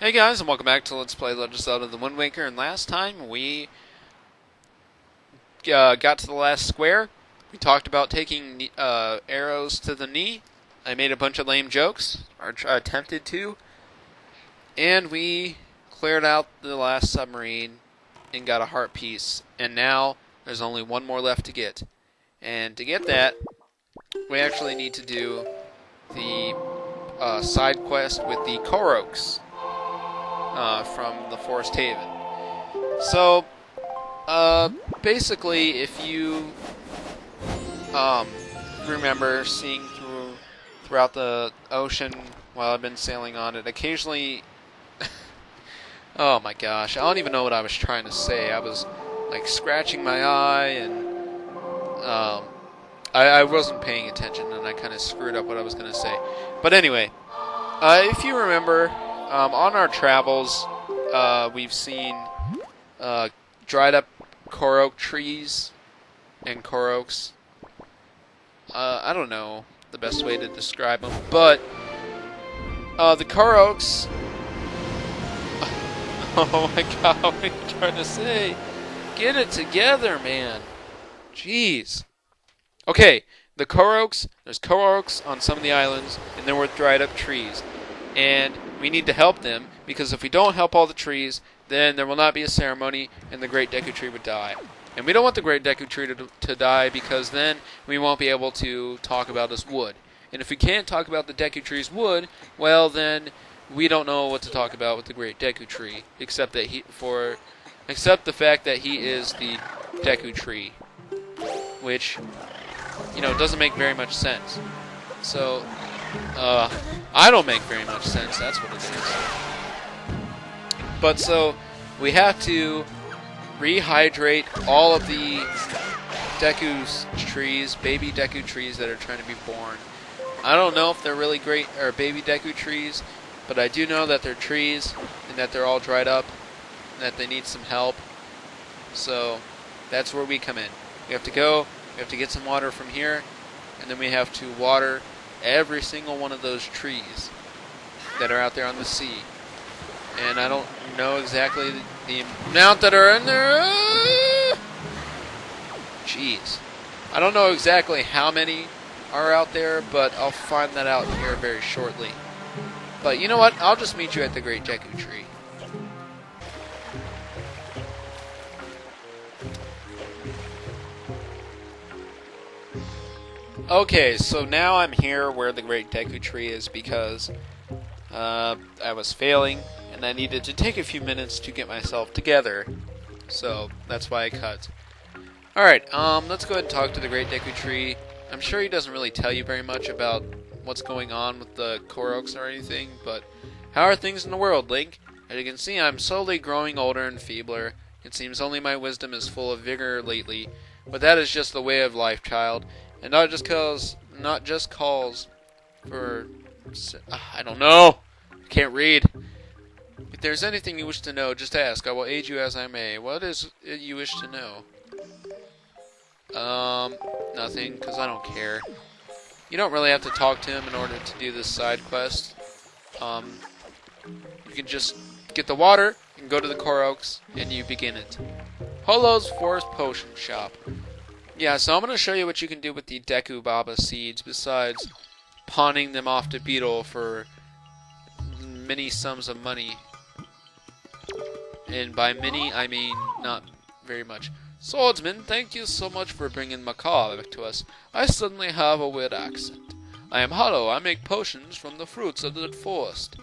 Hey guys, and welcome back to Let's Play Legend of Zelda the Wind Waker. And last time we got to the last square. We talked about taking arrows to the knee. I made a bunch of lame jokes, or attempted to, and we cleared out the last submarine and got a heart piece. And now there's only one more left to get. And to get that, we actually need to do the side quest with the Koroks. From the Forest Haven. So, basically, if you remember seeing throughout the ocean while I've been sailing on it, occasionally, oh my gosh, I don't even know what I was trying to say. I was like scratching my eye, and I wasn't paying attention, and I kind of screwed up what I was going to say. But anyway, if you remember. On our travels, we've seen dried up Korok trees and Koroks. I don't know the best way to describe them, but the Koroks. Oh my God, what are you trying to say? Get it together, man. Jeez. Okay, the Koroks. There's Koroks on some of the islands, and then with dried up trees. And we need to help them, because if we don't help all the trees, then there will not be a ceremony, and the Great Deku Tree would die. And we don't want the Great Deku Tree to die, because then we won't be able to talk about his wood. And if we can't talk about the Deku Tree's wood, well then we don't know what to talk about with the Great Deku Tree, except the fact that he is the Deku Tree, which doesn't make very much sense. So. I don't make very much sense, that's what it is. But so, we have to rehydrate all of the Deku's trees, baby Deku trees that are trying to be born. I don't know if they're really great, or baby Deku trees, but I do know that they're trees, and that they're all dried up, and that they need some help. So, that's where we come in. We have to get some water from here, and then we have to water every single one of those trees that are out there on the sea. And I don't know exactly the amount that are in there. Jeez. I don't know exactly how many are out there, but I'll find that out here very shortly. But you know what? I'll just meet you at the Great Deku Tree. Okay, so now I'm here where the Great Deku Tree is because I was failing and I needed to take a few minutes to get myself together. So that's why I cut. Alright, let's go ahead and talk to the Great Deku Tree. I'm sure he doesn't really tell you very much about what's going on with the Koroks or anything, but how are things in the world, Link? As you can see, I'm slowly growing older and feebler. It seems only my wisdom is full of vigor lately, but that is just the way of life, child. And not just calls for, I don't know, I can't read. If there's anything you wish to know, just ask. I will aid you as I may. What is it you wish to know? Nothing, because I don't care. You don't really have to talk to him in order to do this side quest. You can just get the water and go to the Koroks, and you begin it. Holo's Forest Potion Shop. Yeah, so I'm going to show you what you can do with the Deku Baba seeds besides pawning them off to Beetle for many sums of money. And by many, I mean not very much. Swordsman, thank you so much for bringing Macaw back to us. I suddenly have a weird accent. I am Hollow. I make potions from the fruits of the forest.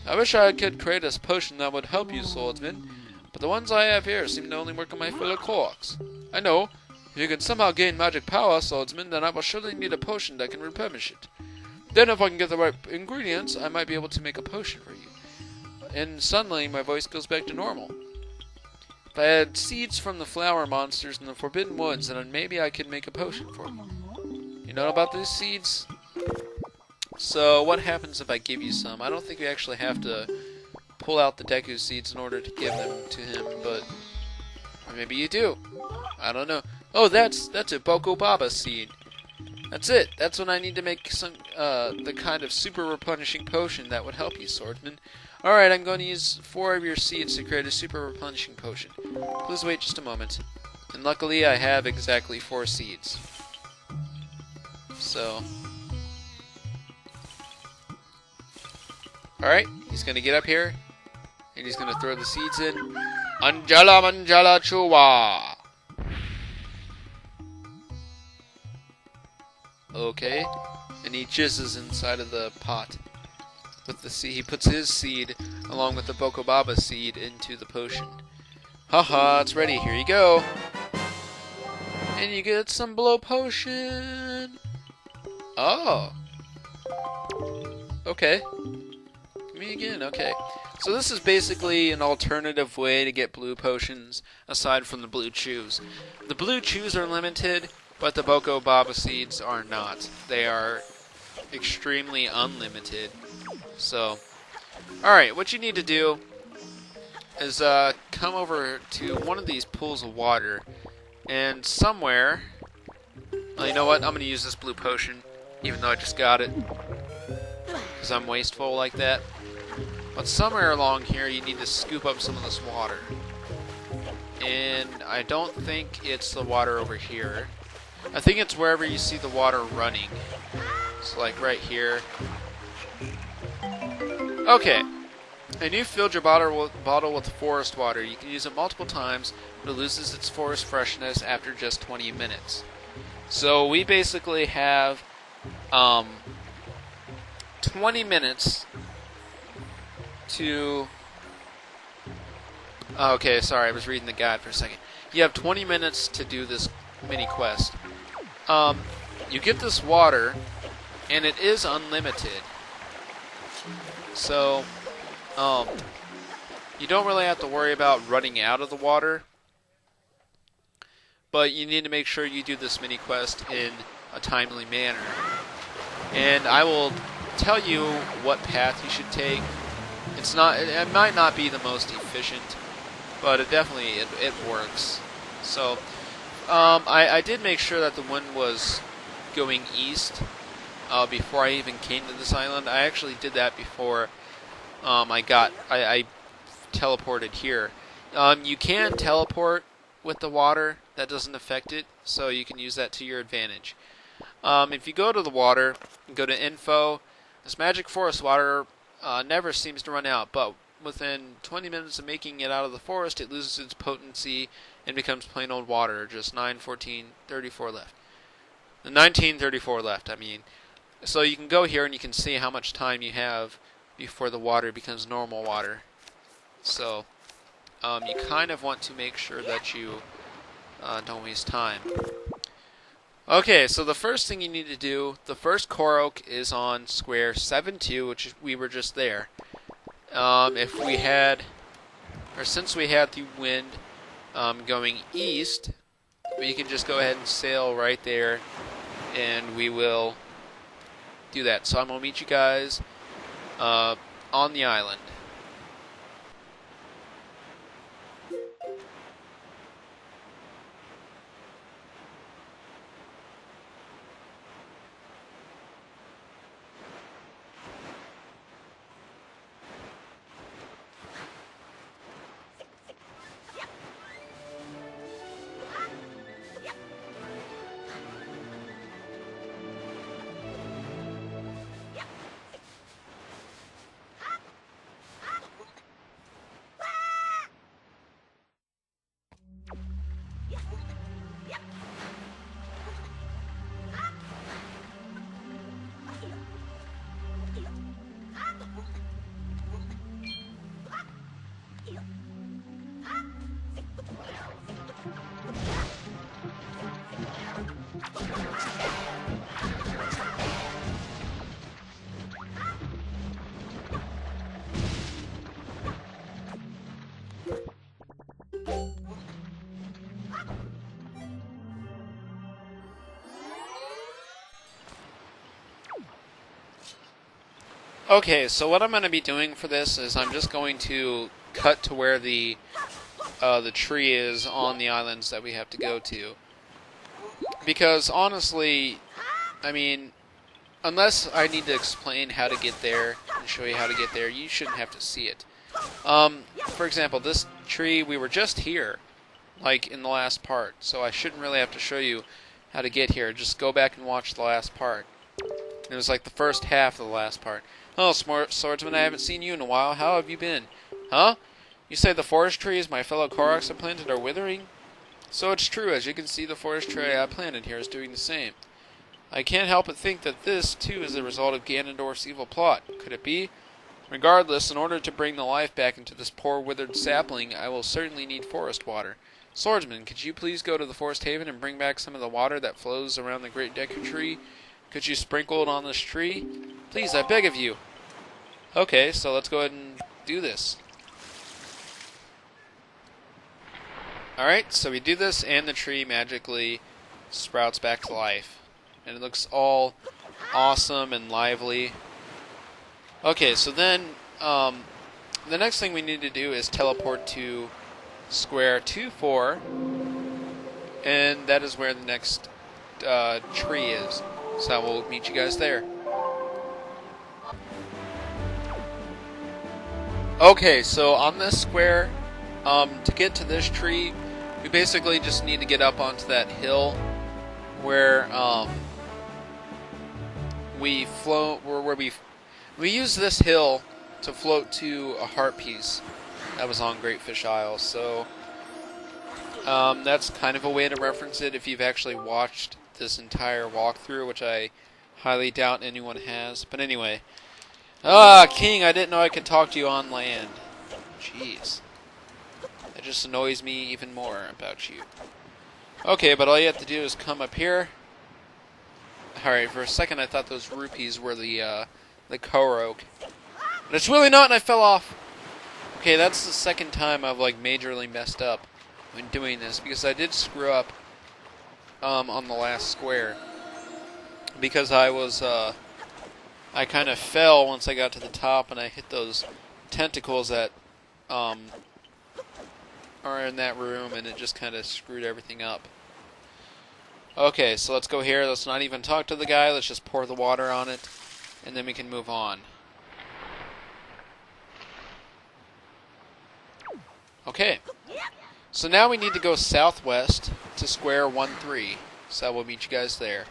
I wish I could create a potion that would help you, Swordsman, but the ones I have here seem to only work on my fellow Koroks. I know. If you can somehow gain magic power, Swordsman, then I will surely need a potion that can replenish it. Then if I can get the right ingredients, I might be able to make a potion for you. And suddenly, my voice goes back to normal. If I had seeds from the flower monsters in the Forbidden Woods, then maybe I could make a potion for you. You know about these seeds? So, what happens if I give you some? I don't think you actually have to pull out the Deku seeds in order to give them to him, but or maybe you do. I don't know. Oh, that's a Boko Baba seed. That's it. That's when I need to make some the kind of super replenishing potion that would help you, swordsman. Alright, I'm going to use 4 of your seeds to create a super replenishing potion. Please wait just a moment. And luckily I have exactly 4 seeds. So... Alright, he's going to get up here. And he's going to throw the seeds in. Anjala Manjala Chua! Okay. And he jizzes inside of the pot. With the seed, he puts his seed along with the Bokobaba seed into the potion. Haha, it's ready. Here you go. And you get some blow potion. Oh. Okay. Give me again. Okay. So this is basically an alternative way to get blue potions aside from the blue chews. The blue chews are limited, but the Bokobaba seeds are not. They are extremely unlimited. So, alright, what you need to do is come over to one of these pools of water, and somewhere, well, you know what, I'm going to use this blue potion, even though I just got it, because I'm wasteful like that. But somewhere along here, you need to scoop up some of this water. And I don't think it's the water over here. I think it's wherever you see the water running. So like right here. Okay, and you filled your bottle with forest water. You can use it multiple times, but it loses its forest freshness after just 20 minutes. So we basically have 20 minutes to... Okay, sorry, I was reading the guide for a second. You have 20 minutes to do this mini quest. You get this water, and it is unlimited. So, you don't really have to worry about running out of the water, but you need to make sure you do this mini quest in a timely manner. And I will tell you what path you should take. It might not be the most efficient, but it definitely it works. So, I did make sure that the wind was going east. Before I even came to this island. I actually did that before I teleported here. You can teleport with the water. That doesn't affect it, so you can use that to your advantage. If you go to the water, go to info, this magic forest water never seems to run out, but within 20 minutes of making it out of the forest, it loses its potency and becomes plain old water. Just 9:14:34 left. 19:34 left, I mean. So you can go here and you can see how much time you have before the water becomes normal water. So you kind of want to make sure that you don't waste time. Okay, so the first thing you need to do, the first Korok is on square 7-2, which we were just there. Since we had the wind going east, we can just go ahead and sail right there, and we will do that. So I'm going to meet you guys on the island. Okay, so what I'm going to be doing for this is I'm just going to cut to where the tree is on the islands that we have to go to. Because honestly, I mean, unless I need to explain how to get there and show you how to get there, you shouldn't have to see it. For example, this tree, we were just here, like in the last part, so I shouldn't really have to show you how to get here. Just go back and watch the last part. It was like the first half of the last part. Oh, smart swordsman, I haven't seen you in a while. How have you been? Huh? You say the forest trees my fellow Koroks have planted are withering? So it's true. As you can see, the forest tree I planted here is doing the same. I can't help but think that this, too, is the result of Ganondorf's evil plot. Could it be? Regardless, in order to bring the life back into this poor withered sapling, I will certainly need forest water. Swordsman, could you please go to the forest haven and bring back some of the water that flows around the great Deku tree? Could you sprinkle it on this tree? Please, I beg of you. Okay, so let's go ahead and do this. Alright, so we do this, and the tree magically sprouts back to life. And it looks all awesome and lively. Okay, so then, the next thing we need to do is teleport to Square 2-4, and that is where the next tree is. So I will meet you guys there. Okay, so on this square, to get to this tree, we basically just need to get up onto that hill where we float, where we use this hill to float to a heart piece that was on Great Fish Isle. So that's kind of a way to reference it if you've actually watched this entire walkthrough, which I highly doubt anyone has. But anyway, King, I didn't know I could talk to you on land. Jeez. That just annoys me even more about you. Okay, but all you have to do is come up here. Alright, for a second I thought those rupees were the Korok. But it's really not, and I fell off. Okay, that's the second time I've like majorly messed up when doing this, because I did screw up on the last square. Because I was, I kind of fell once I got to the top, and I hit those tentacles that are in that room, and it just kind of screwed everything up. Okay, so let's go here. Let's not even talk to the guy. Let's just pour the water on it, and then we can move on. Okay, so now we need to go southwest to Square 1-3. So we'll meet you guys there.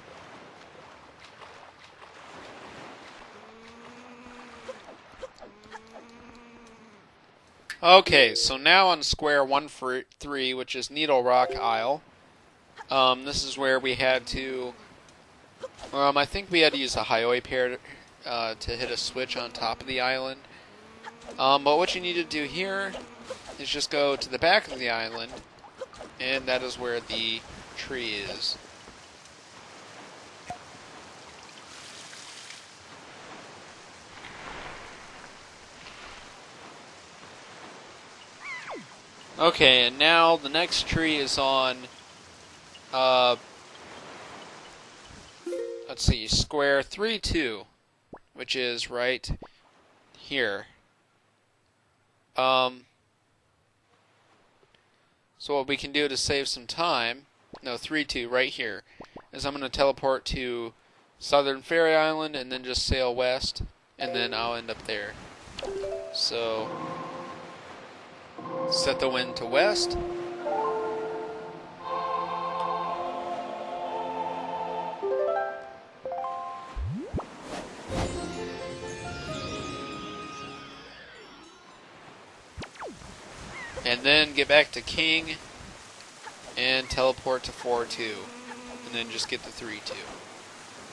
Okay, so now on Square 1-3, which is Needle Rock Isle, this is where we had to, I think we had to use a highway pair to hit a switch on top of the island. But what you need to do here is just go to the back of the island, and that is where the tree is. Okay, and now the next tree is on, let's see, Square 3-2, which is right here. So what we can do to save some time, no, 3-2, right here, is I'm going to teleport to Southern Fairy Island and then just sail west, and then I'll end up there. So set the wind to west. And then get back to King and teleport to 4-2. And then just get to 3-2.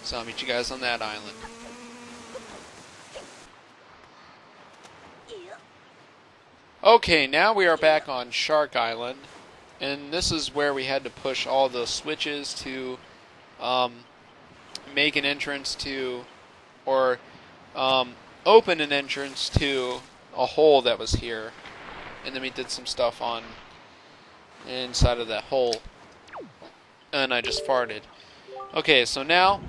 So I'll meet you guys on that island. Okay, now we are back on Shark Island, and this is where we had to push all the switches to make an entrance to, or open an entrance to a hole that was here, and then we did some stuff on inside of that hole, and I just farted. Okay, so now,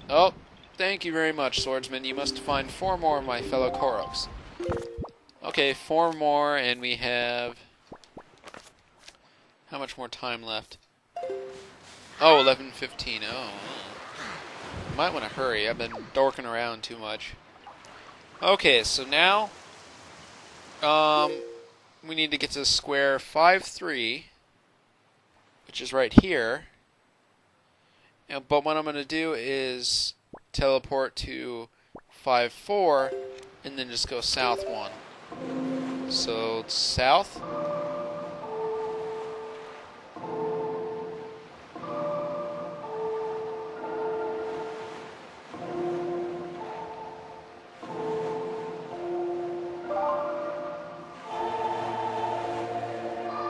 oh, thank you very much, swordsman. You must find 4 more of my fellow Koroks. Okay, 4 more, and we have... How much more time left? Oh, 11:15. Oh. Might want to hurry. I've been dorking around too much. Okay, so now we need to get to square 5-3, which is right here. But what I'm going to do is teleport to 5-4 and then just go south 1. So south.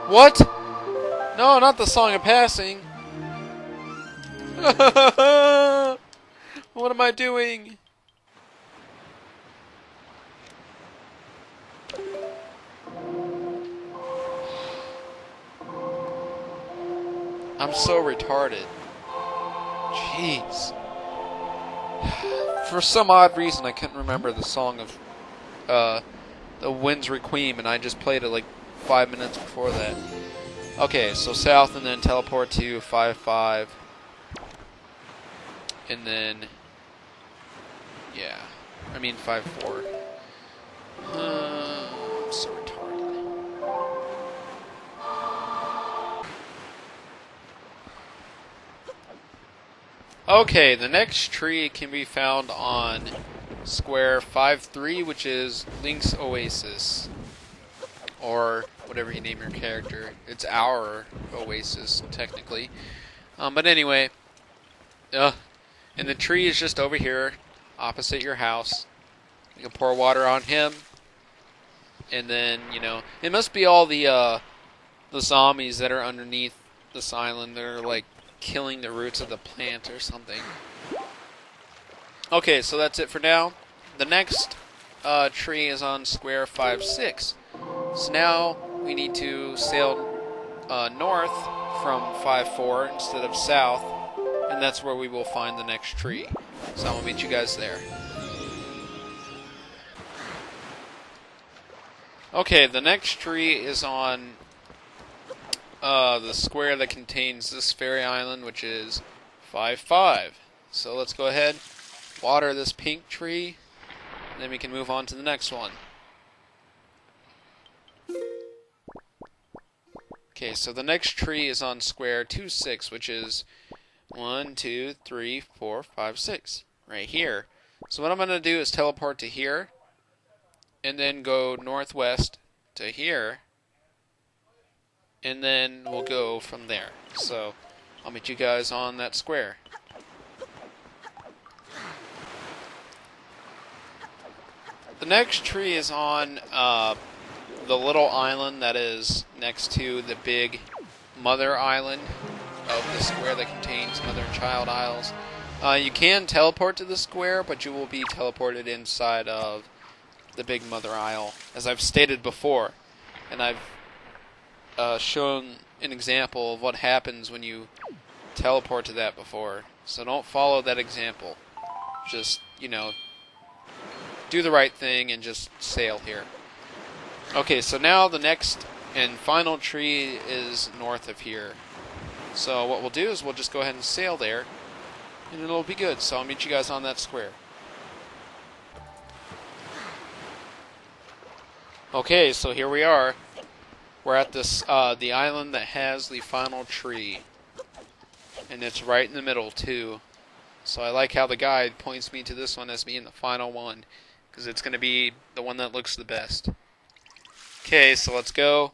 What? No, not the Song of Passing. What am I doing? I'm so retarded. Jeez. For some odd reason, I couldn't remember the song of the Wind's Requiem, and I just played it like 5 minutes before that. Okay, so south and then teleport to 5-5. And then, yeah, I mean 5-4. I'm so retarded. Okay, the next tree can be found on square 5-3, which is Link's Oasis. Or whatever you name your character. It's our Oasis, technically. But anyway, and the tree is just over here, opposite your house. You can pour water on him, and then, you know, it must be all the zombies that are underneath this island. They're like killing the roots of the plant or something. Okay, so that's it for now. The next tree is on square 5-6. So now we need to sail north from 5-4 instead of south, and that's where we will find the next tree. So I will meet you guys there. Okay, the next tree is on the square that contains this fairy island, which is 5-5. So let's go ahead, water this pink tree, and then we can move on to the next one. Okay, so the next tree is on square 2-6, which is 1, 2, 3, 4, 5, 6, right here. So what I'm going to do is teleport to here, and then go northwest to here, and then we'll go from there. So I'll meet you guys on that square. The next tree is on the little island that is next to the big mother island of the square that contains mother and child isles. You can teleport to the square, but you will be teleported inside of the big mother isle, as I've stated before, and I've shown an example of what happens when you teleport to that before. So don't follow that example. Just, you know, do the right thing and just sail here. Okay, so now the next and final tree is north of here. So what we'll do is we'll just go ahead and sail there, and it'll be good. So I'll meet you guys on that square. Okay, so here we are. We're at this the island that has the final tree, and it's right in the middle too. So I like how the guide points me to this one as being the final one, because it's going to be the one that looks the best. Okay, so let's go,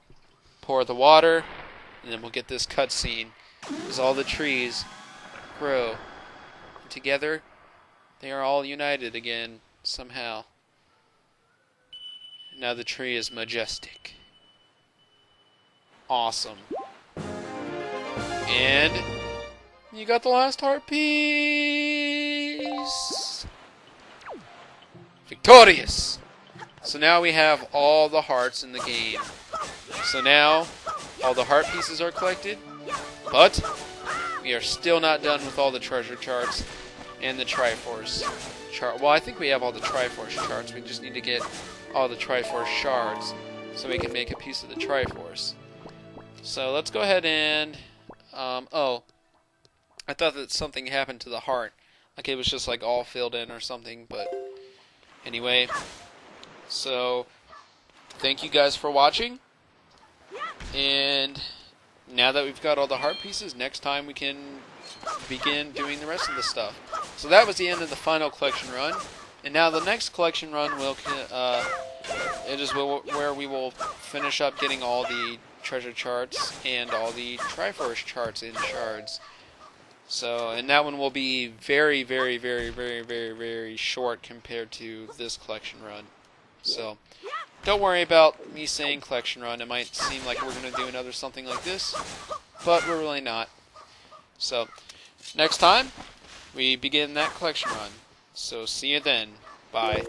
pour the water, and then we'll get this cutscene. As all the trees grow together, they are all united again, somehow. Now the tree is majestic. Awesome. And you got the last heart piece! Victorious! So now we have all the hearts in the game. So now, all the heart pieces are collected, but we are still not done with all the treasure charts and the triforce chart. Well, I think we have all the triforce charts. We just need to get all the triforce shards so we can make a piece of the triforce. So let's go ahead and, oh, I thought that something happened to the heart. Like it was just like all filled in or something, but anyway. So, thank you guys for watching. And now that we've got all the heart pieces, next time we can begin doing the rest of the stuff. So that was the end of the final collection run. And now the next collection run will where we will finish up getting all the treasure charts and all the triforce charts in shards. So, and that one will be very, very, very, very, very, very short compared to this collection run. So, don't worry about me saying collection run. It might seem like we're going to do another something like this, but we're really not. So, next time, we begin that collection run. So, see you then. Bye.